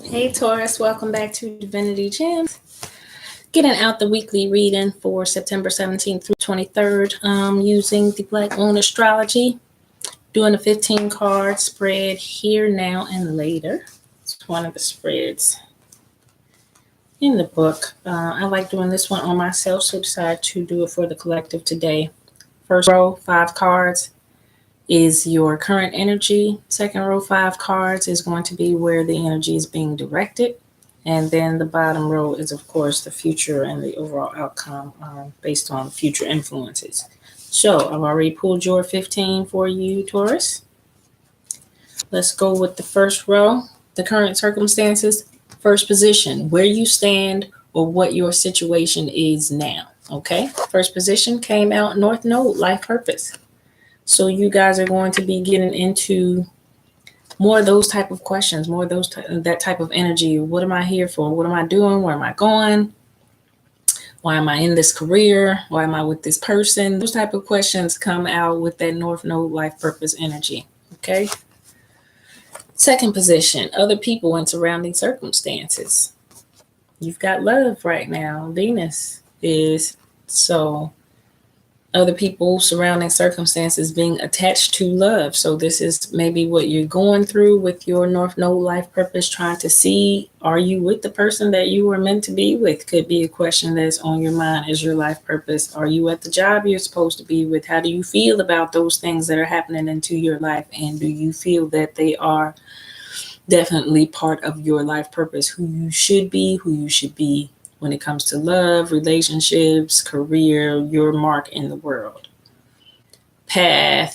Hey Taurus, welcome back to Divinity Gems. Getting out the weekly reading for September 17th through 23rd using the Black Moon Astrology. Doing a 15 card spread here, now, and later. It's one of the spreads in the book. I like doing this one on myself, so decided to do it for the collective today. First row, 5 cards, is your current energy. Second row, 5 cards is going to be where the energy is being directed. And then the bottom row is, of course, the future and the overall outcome based on future influences. So I've already pulled your 15 for you, Taurus. Let's go with the first row, the current circumstances. First position, where you stand or what your situation is now. Okay, first position came out North Node, life purpose. So you guys are going to be getting into more of those type of questions, more of that type of energy. What am I here for? What am I doing? Where am I going? Why am I in this career? Why am I with this person? Those type of questions come out with that North Node life purpose energy. Okay. Second position, other people and surrounding circumstances. You've got love right now. Venus is so other people, surrounding circumstances, being attached to love. So this is maybe what you're going through with your North Node life purpose, trying to see, are you with the person that you were meant to be with? Could be a question that's on your mind. Is your life purpose? Are you at the job you're supposed to be with? How do you feel about those things that are happening into your life? And do you feel that they are definitely part of your life purpose, who you should be when it comes to love, relationships, career, your mark in the world? Third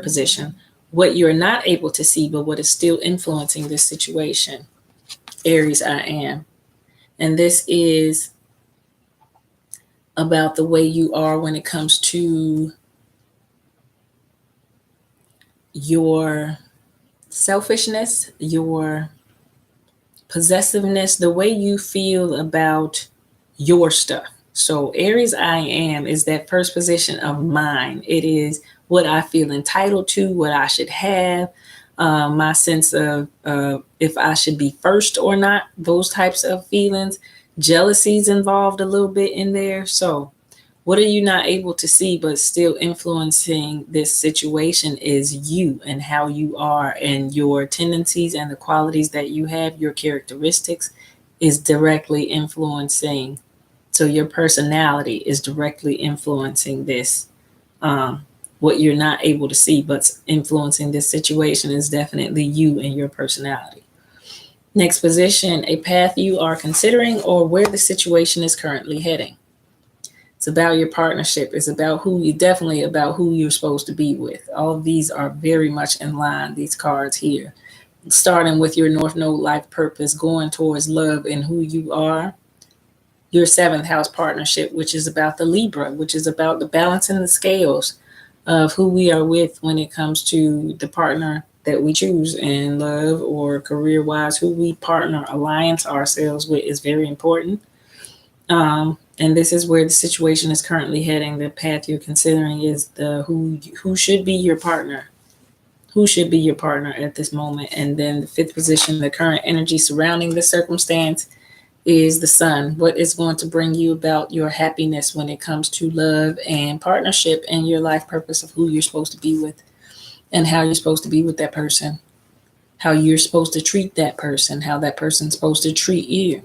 position, what you're not able to see, but what is still influencing this situation. Aries, I am. And this is about the way you are when it comes to your selfishness, your possessiveness, the way you feel about your stuff. So Aries I am is that first position of mine. It is what I feel entitled to, what I should have, my sense of if I should be first or not, those types of feelings. Jealousy's involved a little bit in there. So what are you not able to see but still influencing this situation is you and how you are, and your tendencies and the qualities that you have, your characteristics is directly influencing. So your personality is directly influencing this. What you're not able to see but influencing this situation is definitely you and your personality. Next position, a path you are considering or where the situation is currently heading. It's about your partnership. It's about definitely about who you're supposed to be with. All of these are very much in line, these cards here. Starting with your North Node life purpose, going towards love and who you are. Your 7th house partnership, which is about the Libra, which is about the balance in the scales of who we are with when it comes to the partner that we choose in love or career-wise. Who we partner, alliance ourselves with is very important. And this is where the situation is currently heading. The path you're considering is the who should be your partner. Who should be your partner at this moment? And then the 5th position, the current energy surrounding the circumstance, is the Sun. What is going to bring you about your happiness when it comes to love and partnership and your life purpose of who you're supposed to be with and how you're supposed to be with that person, how you're supposed to treat that person, how that person's supposed to treat you.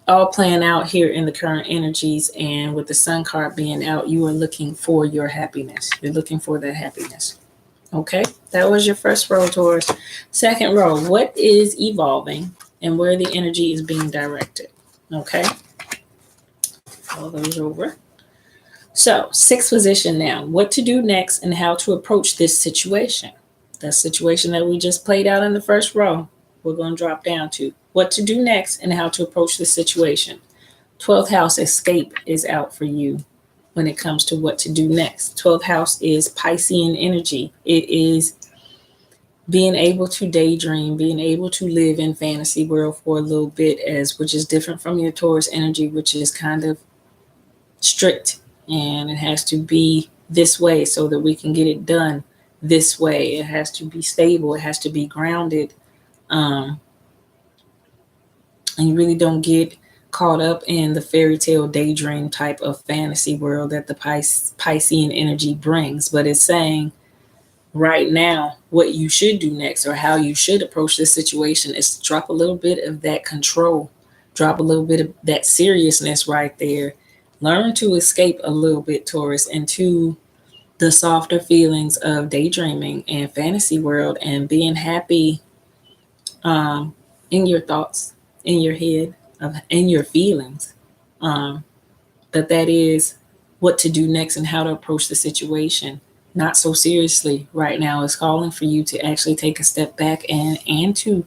All playing out here in the current energies, and with the Sun card being out, you are looking for your happiness. You're looking for that happiness. Okay, that was your first row, Taurus. Second row, what is evolving and where the energy is being directed? Okay, all those over. So 6th position now, what to do next and how to approach this situation. That situation that we just played out in the first row, we're going to drop down to what to do next and how to approach the situation. 12th house escape is out for you when it comes to what to do next. 12th house is Piscean energy. It is being able to daydream, being able to live in fantasy world for a little bit, which is different from your Taurus energy, which is kind of strict and it has to be this way so that we can get it done this way. It has to be stable. It has to be grounded. and you really don't get caught up in the fairy tale daydream type of fantasy world that the Piscean energy brings. But it's saying right now what you should do next or how you should approach this situation is drop a little bit of that control, drop a little bit of that seriousness right there. Learn to escape a little bit, Taurus, into the softer feelings of daydreaming and fantasy world and being happy um, in your thoughts, in your head, in your feelings. Um, that is what to do next and how to approach the situation. Not so seriously right now. It's calling for you to actually take a step back and to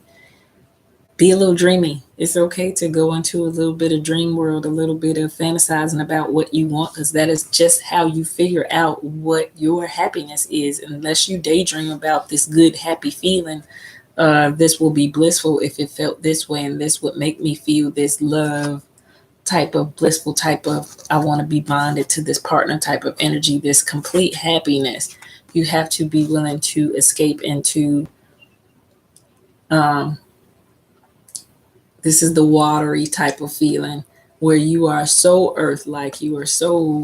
be a little dreamy. It's okay to go into a little bit of dream world, a little bit of fantasizing about what you want, because that is just how you figure out what your happiness is. Unless you daydream about this good, happy feeling, this will be blissful if it felt this way, and this would make me feel this love type of blissful type of I want to be bonded to this partner type of energy, this complete happiness. You have to be willing to escape into um, this is the watery type of feeling where you are so earth like, you are so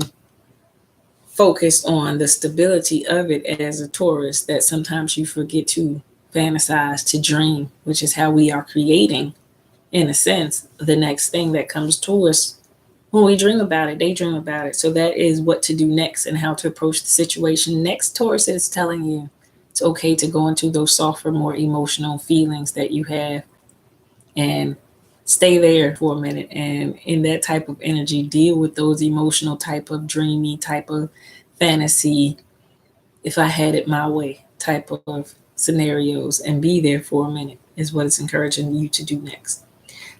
focused on the stability of it as a Taurus that sometimes you forget to fantasize, to dream, which is how we are creating, in a sense, the next thing that comes to us. When we dream about it, they dream about it. So that is what to do next and how to approach the situation. Next, Taurus is telling you it's okay to go into those softer, more emotional feelings that you have and stay there for a minute. And in that type of energy, deal with those emotional type of dreamy type of fantasy, if I had it my way type of scenarios, and be there for a minute is what it's encouraging you to do next.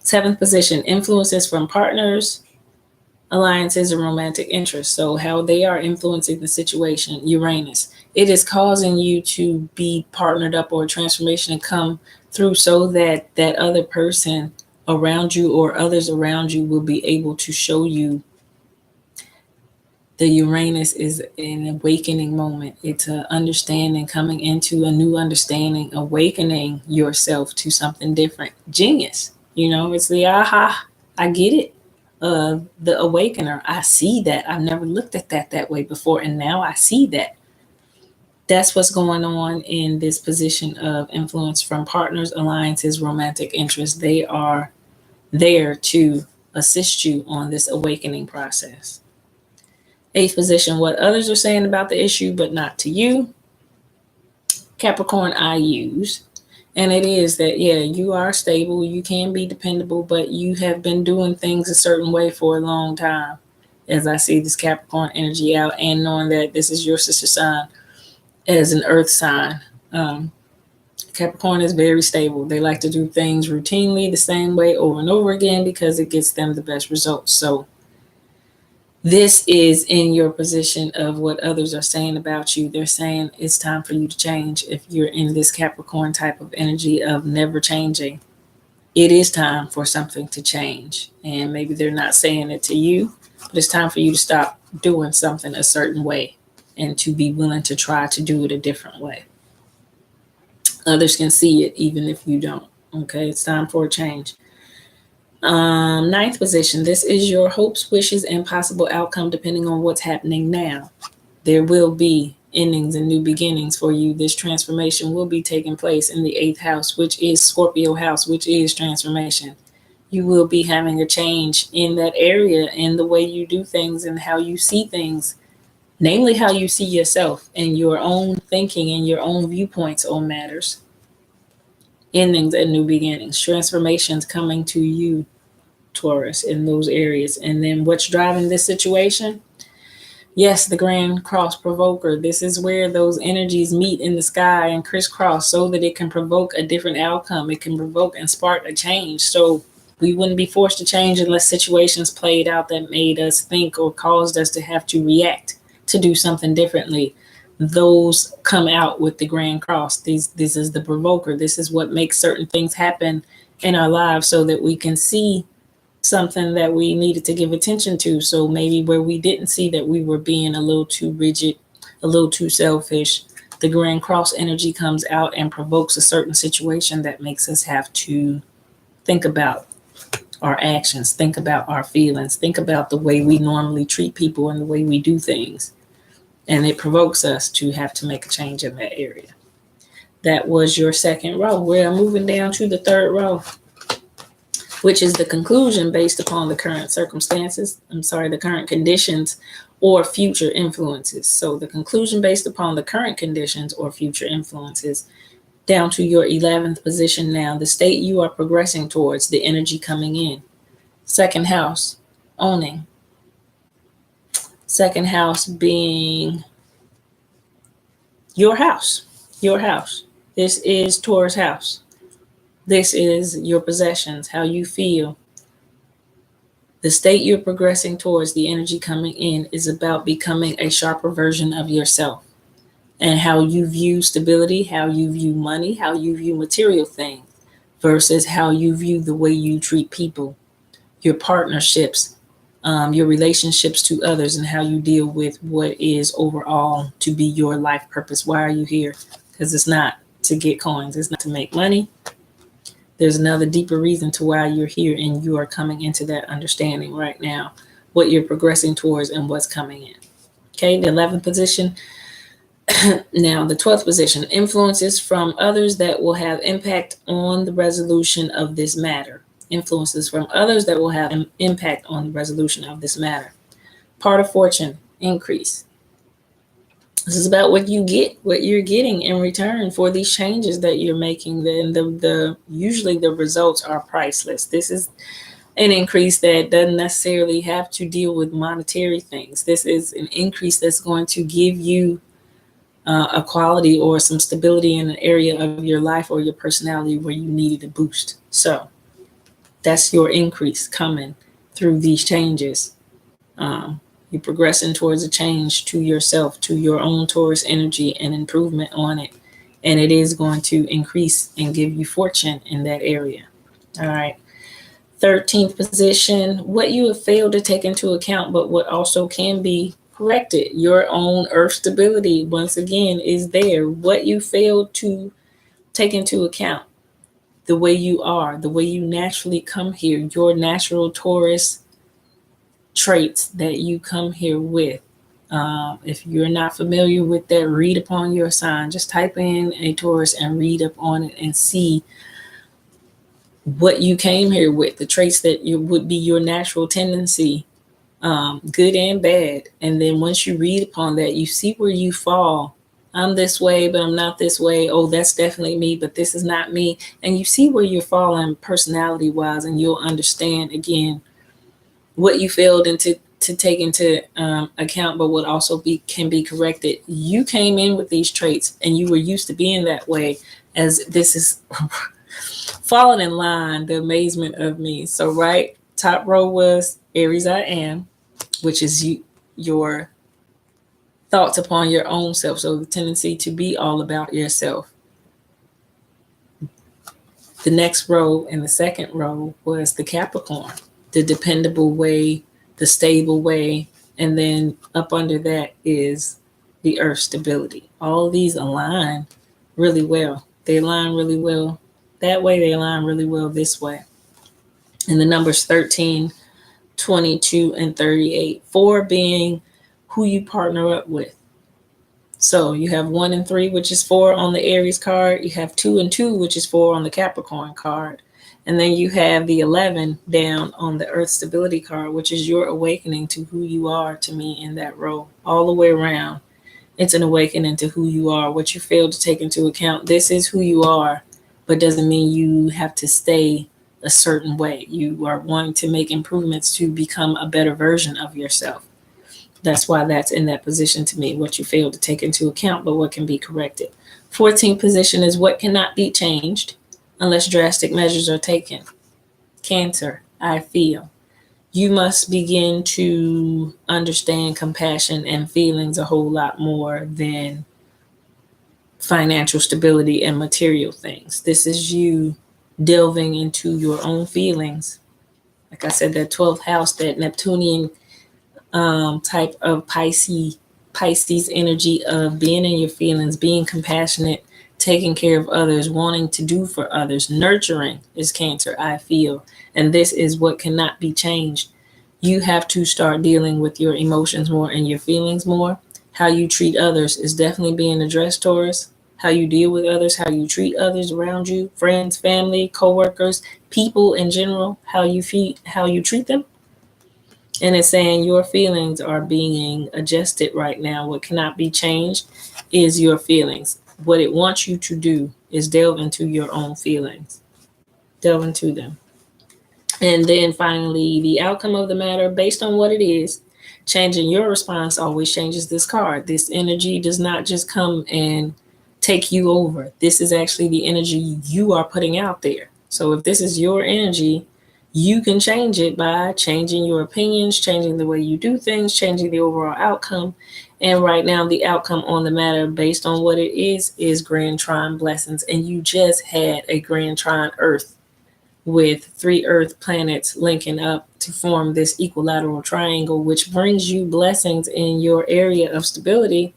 Seventh position, influences from partners, alliances, and romantic interests. So how they are influencing the situation, Uranus. It is causing you to be partnered up or a transformation to come through so that that other person around you or others around you will be able to show you the Uranus is an awakening moment. It's an understanding, coming into a new understanding, awakening yourself to something different. Genius. It's the aha, I get it. The awakener. I see that. I've never looked at that way before, and now I see that. That's what's going on in this position of influence from partners, alliances, romantic interests. They are there to assist you on this awakening process. Eighth position, what others are saying about the issue, but not to you. Capricorn, I use. And it is that, yeah, you are stable, you can be dependable, but you have been doing things a certain way for a long time. As I see this Capricorn energy out, and knowing that this is your sister sign as an earth sign. Capricorn is very stable. They like to do things routinely the same way over and over again because it gets them the best results. So this is in your position of what others are saying about you. They're saying it's time for you to change. If you're in this Capricorn type of energy of never changing, it is time for something to change. And maybe they're not saying it to you, but it's time for you to stop doing something a certain way and to be willing to try to do it a different way. Others can see it even if you don't. Okay, it's time for a change. Ninth position, this is your hopes, wishes, and possible outcome depending on what's happening now. There will be endings and new beginnings for you. This transformation will be taking place in the 8th house, which is Scorpio house, which is transformation. You will be having a change in that area, in the way you do things and how you see things, namely how you see yourself and your own thinking and your own viewpoints on matters. Endings and new beginnings, transformations coming to you, Taurus, in those areas. And then what's driving this situation? Yes, the Grand Cross Provoker. This is where those energies meet in the sky and crisscross so that it can provoke a different outcome. It can provoke and spark a change. So we wouldn't be forced to change unless situations played out that made us think or caused us to have to react to do something differently. Those come out with the Grand Cross. This is the provoker. This is what makes certain things happen in our lives so that we can see something that we needed to give attention to. So maybe where we didn't see that we were being a little too rigid, a little too selfish, the Grand Cross energy comes out and provokes a certain situation that makes us have to think about our actions, think about our feelings, think about the way we normally treat people and the way we do things. And it provokes us to have to make a change in that area. That was your second row. We're moving down to the third row, which is the conclusion based upon the current circumstances. The current conditions or future influences. So the conclusion based upon the current conditions or future influences, down to your 11th position now, the state you are progressing towards, the energy coming in. Second house, owning. Second house being your house. Your house. This is Taurus house. This is your possessions, how you feel. The state you're progressing towards, the energy coming in, is about becoming a sharper version of yourself and how you view stability, how you view money, how you view material things versus how you view the way you treat people, your partnerships, your relationships to others, and how you deal with what is overall to be your life purpose. Why are you here? Because it's not to get coins. It's not to make money. There's another deeper reason to why you're here, and you are coming into that understanding right now, what you're progressing towards and what's coming in. Okay, the 11th position. Now, the 12th position, influences from others that will have impact on the resolution of this matter. Influences from others that will have an impact on the resolution of this matter. Part of fortune, increase. This is about what you get, what you're getting in return for these changes that you're making. Then usually the results are priceless. This is an increase that doesn't necessarily have to deal with monetary things. This is an increase that's going to give you a quality or some stability in an area of your life or your personality where you needed a boost. So that's your increase coming through these changes. You're progressing towards a change to yourself, to your own Taurus energy and improvement on it. And it is going to increase and give you fortune in that area. All right. 13th position, what you have failed to take into account, but what also can be corrected. Your own earth stability, once again, is there. What you failed to take into account, the way you are, the way you naturally come here, your natural Taurus traits that you come here with. If you're not familiar with that, read upon your sign. Just type in a Taurus and read up on it and see what you came here with, the traits that would be your natural tendency, good and bad. And then once you read upon that, you see where you fall. I'm this way, but I'm not this way. Oh, that's definitely me, but this is not me. And you see where you're falling personality wise, and you'll understand again what you failed to take into account, but what also can be corrected. You came in with these traits and you were used to being that way, as this is falling in line, the amazement of me. So right, top row was Aries I am, which is your thoughts upon your own self. So the tendency to be all about yourself. The next row in the second row was the Capricorn, the dependable way, the stable way. And then up under that is the earth stability. All of these align really well. They align really well that way. They align really well this way. And the numbers 13, 22, and 38. 4 being who you partner up with. So you have 1 and 3, which is 4 on the Aries card. You have 2 and 2, which is 4 on the Capricorn card. And then you have the 11 down on the Earth Stability card, which is your awakening to who you are to me in that row. All the way around, it's an awakening to who you are, what you failed to take into account. This is who you are, but doesn't mean you have to stay a certain way. You are wanting to make improvements to become a better version of yourself. That's why that's in that position to me, what you failed to take into account, but what can be corrected. 14th position is what cannot be changed unless drastic measures are taken. Cancer, I feel. You must begin to understand compassion and feelings a whole lot more than financial stability and material things. This is you delving into your own feelings. Like I said, that 12th house, that Neptunian type of Pisces energy of being in your feelings, being compassionate, taking care of others, wanting to do for others. Nurturing is Cancer, I feel. And this is what cannot be changed. You have to start dealing with your emotions more and your feelings more. How you treat others is definitely being addressed, Taurus. How you deal with others, how you treat others around you, friends, family, co-workers, people in general, how you treat them. And it's saying your feelings are being adjusted right now. What cannot be changed is your feelings. What it wants you to do is delve into your own feelings, delve into them. And then finally, the outcome of the matter, based on what it is, changing your response always changes this card. This energy does not just come and take you over. This is actually the energy you are putting out there. So if this is your energy, you can change it by changing your opinions, changing the way you do things, changing the overall outcome. And right now, the outcome on the matter, based on what it is Grand Trine blessings. And you just had a Grand Trine Earth with 3 Earth planets linking up to form this equilateral triangle, which brings you blessings in your area of stability.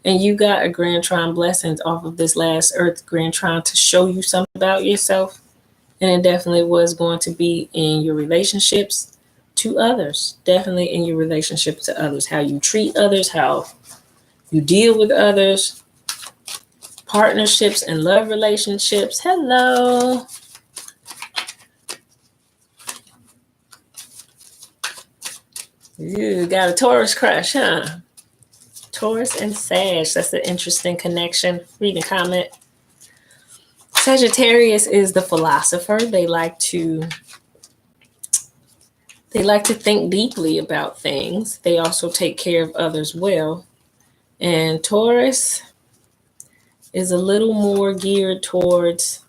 And you got a Grand Trine blessings off of this last Earth Grand Trine to show you something about yourself. And it definitely was going to be in your relationships to others. Definitely in your relationship to others. How you treat others, how you deal with others, partnerships and love relationships. Hello. You got a Taurus crush, huh? Taurus and Sag. That's an interesting connection. Read a comment. Sagittarius is the philosopher. They like to think deeply about things. They also take care of others well. And Taurus is a little more geared towards,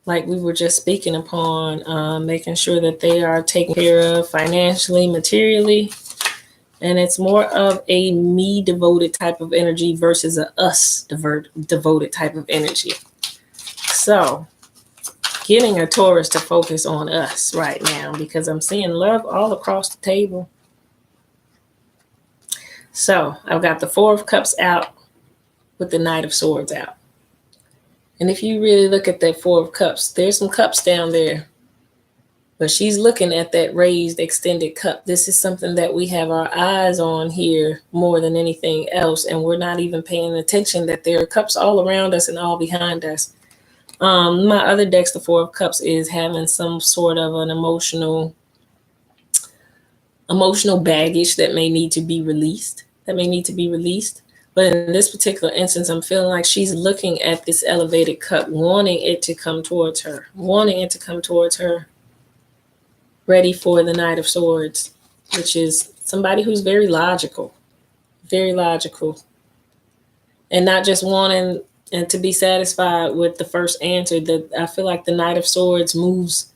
like we were just speaking upon, making sure that they are taken care of financially, materially. And it's more of a me devoted type of energy versus a us devoted type of energy. So getting a Taurus to focus on us right now, because I'm seeing love all across the table. So I've got the 4 of Cups out with the Knight of Swords out. And if you really look at that 4 of Cups, there's some cups down there. But she's looking at that raised, extended cup. This is something that we have our eyes on here more than anything else. And we're not even paying attention that there are cups all around us and all behind us. My other decks, the 4 of Cups, is having some sort of an emotional baggage that may need to be released. But in this particular instance, I'm feeling like she's looking at this elevated cup, wanting it to come towards her, ready for the Knight of Swords, which is somebody who's very logical, and not just wanting and to be satisfied with the first answer. That I feel like the Knight of Swords moves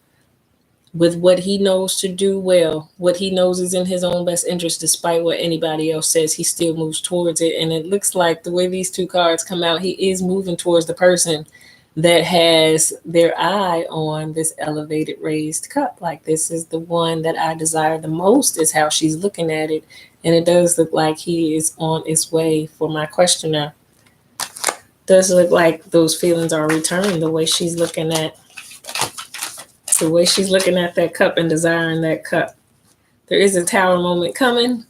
with what he knows to do well, what he knows is in his own best interest, despite what anybody else says. He still moves towards it. And it looks like the way these 2 cards come out, he is moving towards the person that has their eye on this elevated raised cup. Like, this is the one that I desire the most, is how she's looking at it. And it does look like he is on its way. For my questioner, does look like those feelings are returned, the way she's looking at that cup and desiring that cup. There is a Tower moment coming,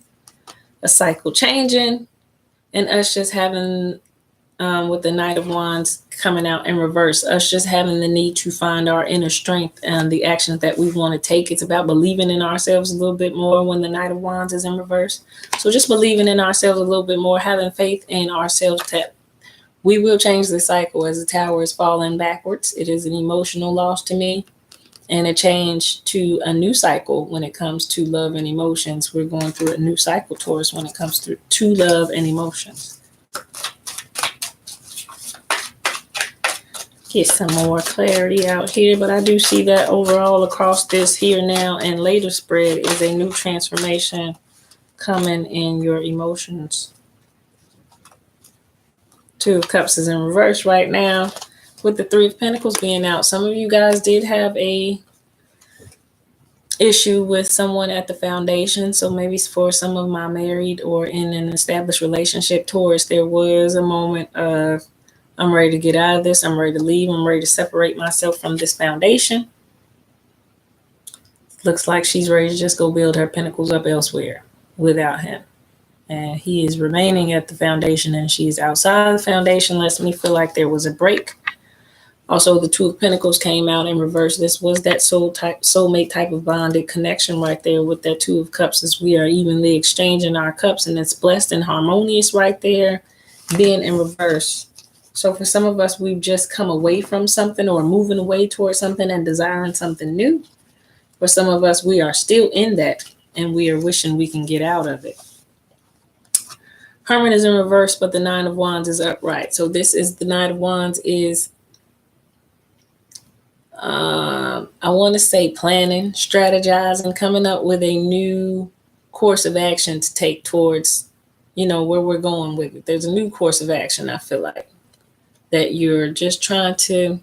a cycle changing, and us just having, with the Knight of Wands coming out in reverse, us just having the need to find our inner strength and the actions that we want to take. It's about believing in ourselves a little bit more when the Knight of Wands is in reverse. So just believing in ourselves a little bit more, having faith in ourselves that we will change the cycle as the Tower is falling backwards. It is an emotional loss to me, and a change to a new cycle when it comes to love and emotions. We're going through a new cycle, Taurus, when it comes to love and emotions. Get some more clarity out here, but I do see that overall across this here now and later spread is a new transformation coming in your emotions. 2 of Cups is in reverse right now, with the 3 of Pentacles being out. Some of you guys did have a issue with someone at the foundation. So maybe for some of my married or in an established relationship Taurus, there was a moment of I'm ready to get out of this. I'm ready to leave. I'm ready to separate myself from this foundation. Looks like she's ready to just go build her pinnacles up elsewhere without him. And he is remaining at the foundation and she's outside the foundation. Lets me feel like there was a break. Also, the Two of Pentacles came out in reverse. This was that soulmate type of bonded connection right there with that Two of Cups, as we are evenly exchanging our cups, and it's blessed and harmonious right there, being in reverse. So for some of us, we've just come away from something or moving away towards something and desiring something new. For some of us, we are still in that and we are wishing we can get out of it. Hermit is in reverse, but the Nine of Wands is upright. So this is the Nine of Wands is I want to say planning, strategizing, coming up with a new course of action to take towards, where we're going with it. There's a new course of action, I feel like, that you're just trying to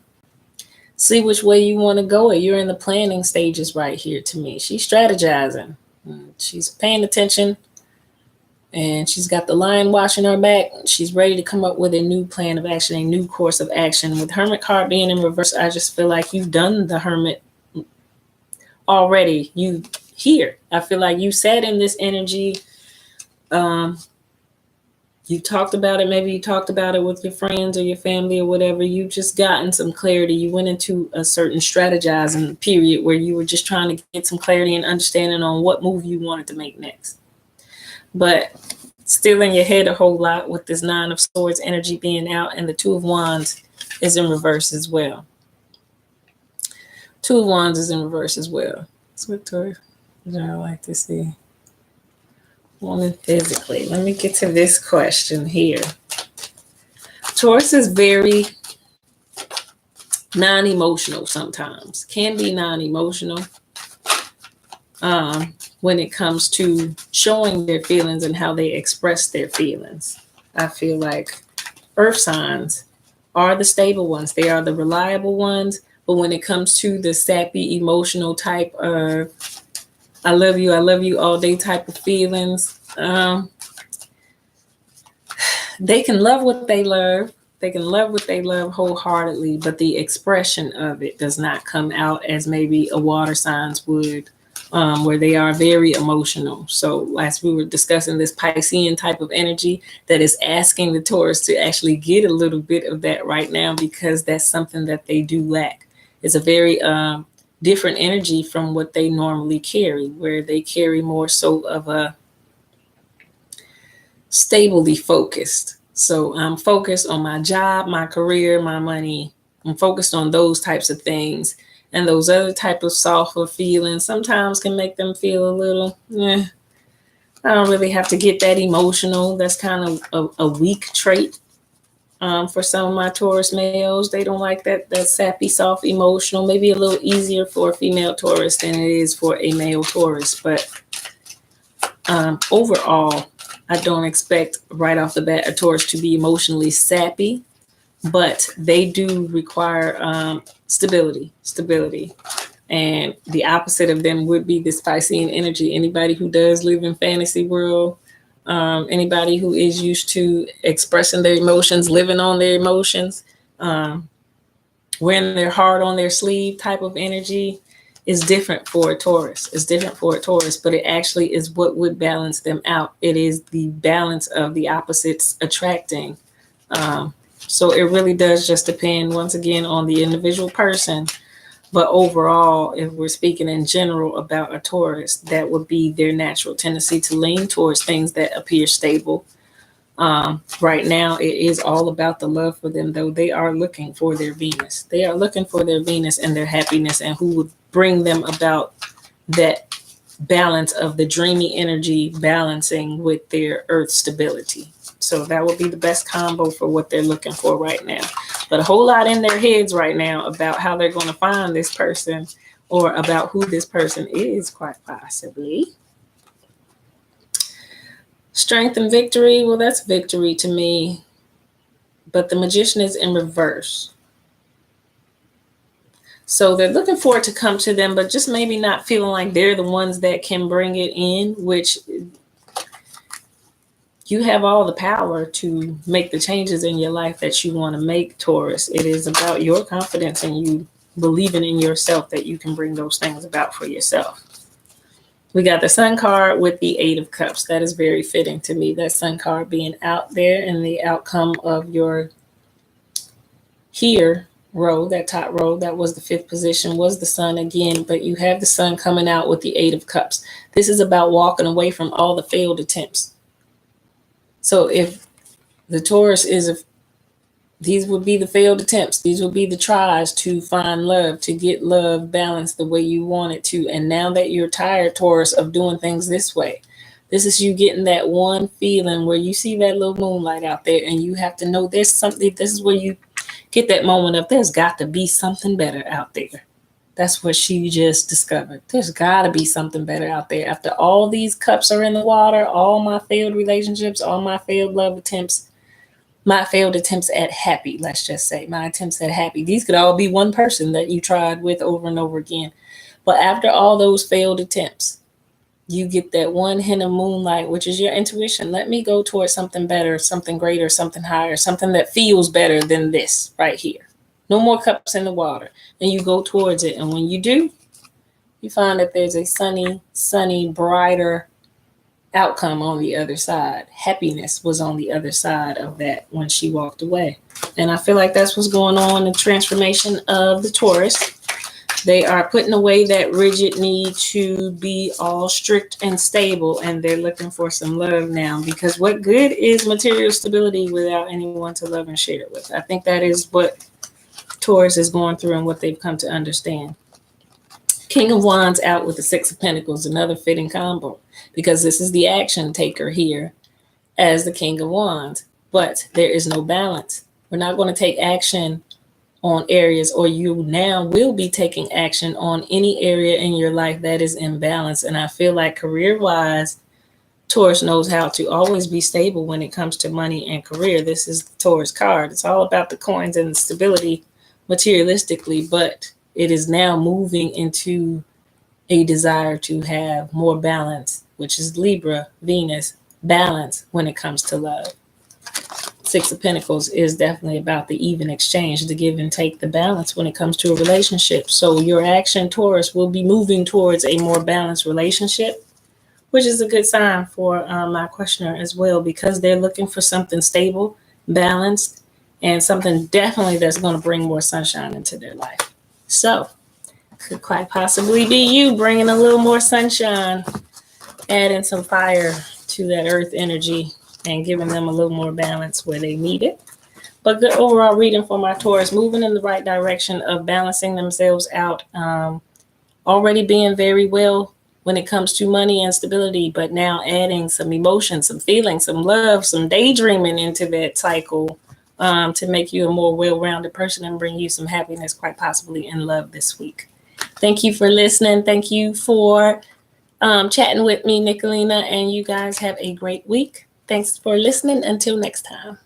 see which way you want to go. You're in the planning stages right here to me. She's strategizing. She's paying attention. And she's got the lion watching her back. She's ready to come up with a new plan of action, a new course of action. With Hermit card being in reverse, I just feel like you've done the Hermit already. You here. I feel like you sat in this energy. You talked about it. Maybe you talked about it with your friends or your family or whatever. You've just gotten some clarity. You went into a certain strategizing period where you were just trying to get some clarity and understanding on what move you wanted to make next. But still in your head a whole lot with this Nine of Swords energy being out, and the Two of Wands is in reverse as well. Two of Wands is in reverse as well. That's what Taurus I like to see. Woman physically. Let me get to this question here. Taurus is very non-emotional sometimes. Can be non-emotional. When it comes to showing their feelings and how they express their feelings. I feel like earth signs are the stable ones. They are the reliable ones. But when it comes to the sappy, emotional type of I love you all day type of feelings, they can love what they love. They can love what they love wholeheartedly, but the expression of it does not come out as maybe a water signs would. Where they are very emotional. So as we were discussing, this Piscean type of energy that is asking the Taurus to actually get a little bit of that right now, because that's something that they do lack. It's a very different energy from what they normally carry, where they carry more so of a stably focused. So I'm focused on my job, my career, my money. I'm focused on those types of things. And those other type of softer feelings sometimes can make them feel a little, I don't really have to get that emotional. That's kind of a weak trait for some of my Taurus males. They don't like that sappy, soft, emotional. Maybe a little easier for a female Taurus than it is for a male Taurus. But overall, I don't expect right off the bat a Taurus to be emotionally sappy. But they do require stability. And the opposite of them would be this Piscean energy. Anybody who does live in fantasy world, anybody who is used to expressing their emotions, living on their emotions, wearing their heart on their sleeve type of energy is different for a Taurus. It's different for a Taurus, but it actually is what would balance them out. It is the balance of the opposites attracting. So it really does just depend, once again, on the individual person. But overall, if we're speaking in general about a Taurus, that would be their natural tendency to lean towards things that appear stable. Right now, it is all about the love for them, though. They are looking for their Venus. They are looking for their Venus and their happiness, and who would bring them about that balance of the dreamy energy balancing with their earth stability. So that would be the best combo for what they're looking for right now. But a whole lot in their heads right now about how they're going to find this person or about who this person is, quite possibly. Strength and victory. Well, that's victory to me. But the Magician is in reverse. So they're looking for it to come to them, but just maybe not feeling like they're the ones that can bring it in, which You have all the power to make the changes in your life that you want to make, Taurus. It is about your confidence and you believing in yourself that you can bring those things about for yourself. We got the Sun card with the Eight of Cups. That is very fitting to me. That Sun card being out there and the outcome of your here row, that top row, that was the fifth position, was the Sun again, but you have the Sun coming out with the Eight of Cups. This is about walking away from all the failed attempts. So if the Taurus is these would be the failed attempts. These would be the tries to find love, to get love balanced the way you want it to. And now that you're tired, Taurus, of doing things this way, this is you getting that one feeling where you see that little moonlight out there and you have to know there's something. This is where you get that moment of there's got to be something better out there. That's what she just discovered. There's got to be something better out there. After all these cups are in the water, all my failed relationships, all my failed love attempts, my failed attempts at happy, let's just say, my attempts at happy. These could all be one person that you tried with over and over again. But after all those failed attempts, you get that one hint of moonlight, which is your intuition. Let me go towards something better, something greater, something higher, something that feels better than this right here. No more cups in the water. And you go towards it. And when you do, you find that there's a sunny, brighter outcome on the other side. Happiness was on the other side of that when she walked away. And I feel like that's what's going on in the transformation of the Taurus. They are putting away that rigid need to be all strict and stable, and they're looking for some love now, because what good is material stability without anyone to love and share it with? I think that is what Taurus is going through and what they've come to understand. King of Wands out with the Six of Pentacles, another fitting combo, because this is the action taker here as the King of Wands, but there is no balance. We're not going to take action on areas, or you now will be taking action on any area in your life that is imbalanced. And I feel like career-wise, Taurus knows how to always be stable when it comes to money and career. This is the Taurus card. It's all about the coins and the stability materialistically, but it is now moving into a desire to have more balance, which is Libra, Venus, balance when it comes to love. Six of Pentacles is definitely about the even exchange, the give and take, the balance when it comes to a relationship. So your action, Taurus, will be moving towards a more balanced relationship, which is a good sign for my questioner as well, because they're looking for something stable, balanced, and something definitely that's going to bring more sunshine into their life. So could quite possibly be you bringing a little more sunshine, adding some fire to that earth energy and giving them a little more balance where they need it. But good overall reading for my Taurus, moving in the right direction of balancing themselves out, already being very well when it comes to money and stability, but now adding some emotion, some feeling, some love, some daydreaming into that cycle to make you a more well-rounded person and bring you some happiness, quite possibly in love this week. Thank you for listening. Thank you for chatting with me, Nicolina, and you guys have a great week. Thanks for listening. Until next time.